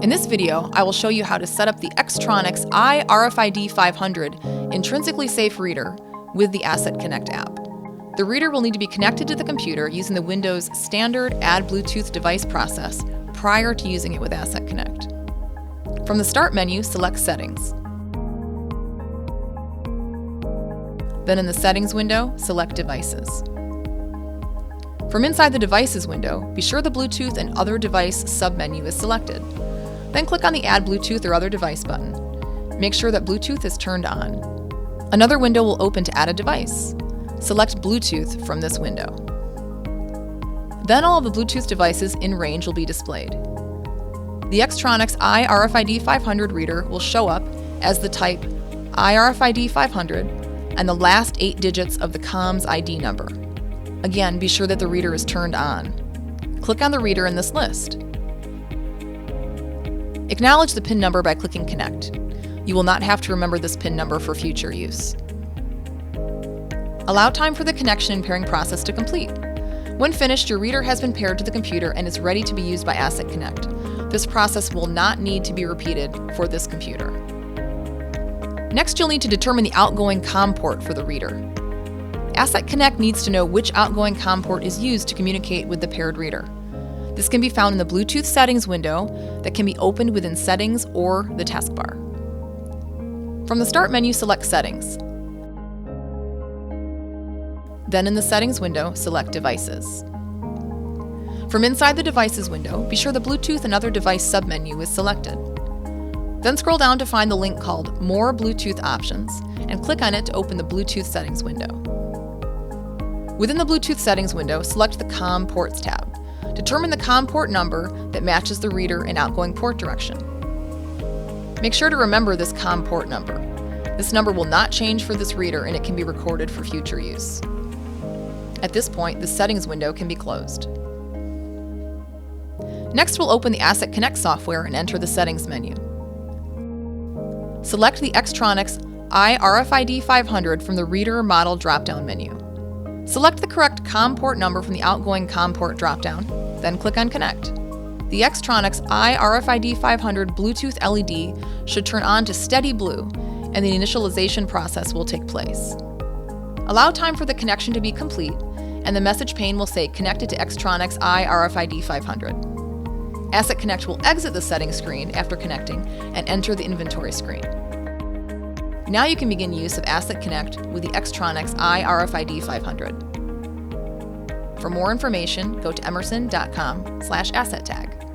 In this video, I will show you how to set up the Xtronics iRFID500 intrinsically safe reader with the Asset Connect app. The reader will need to be connected to the computer using the Windows standard Add Bluetooth device process prior to using it with Asset Connect. From the Start menu, select Settings. Then in the Settings window, select Devices. From inside the Devices window, be sure the Bluetooth and Other Device submenu is selected. Then click on the Add Bluetooth or Other Device button. Make sure that Bluetooth is turned on. Another window will open to add a device. Select Bluetooth from this window. Then all of the Bluetooth devices in range will be displayed. The Xtronics iRFID500 reader will show up as the type iRFID500 and the last 8 digits of the comms ID number. Again, be sure that the reader is turned on. Click on the reader in this list. Acknowledge the PIN number by clicking Connect. You will not have to remember this PIN number for future use. Allow time for the connection and pairing process to complete. When finished, your reader has been paired to the computer and is ready to be used by Asset Connect. This process will not need to be repeated for this computer. Next, you'll need to determine the outgoing COM port for the reader. Asset Connect needs to know which outgoing COM port is used to communicate with the paired reader. This can be found in the Bluetooth settings window that can be opened within Settings or the taskbar. From the Start menu, select Settings. Then in the Settings window, select Devices. From inside the Devices window, be sure the Bluetooth and Other Device submenu is selected. Then scroll down to find the link called More Bluetooth Options and click on it to open the Bluetooth settings window. Within the Bluetooth settings window, select the COM ports tab. Determine the COM port number that matches the reader and outgoing port direction. Make sure to remember this COM port number. This number will not change for this reader and it can be recorded for future use. At this point, the settings window can be closed. Next, we'll open the Asset Connect software and enter the settings menu. Select the Xtronics iRFID500 from the Reader Model drop-down menu. Select the correct COM port number from the outgoing COM port drop-down, then click on Connect. The Xtronics iRFID500 Bluetooth LED should turn on to steady blue, and the initialization process will take place. Allow time for the connection to be complete, and the message pane will say Connected to Xtronics iRFID500. Asset Connect will exit the settings screen after connecting and enter the inventory screen. Now you can begin use of Asset Connect with the Xtronics iRFID500. For more information, go to emerson.com/assettag.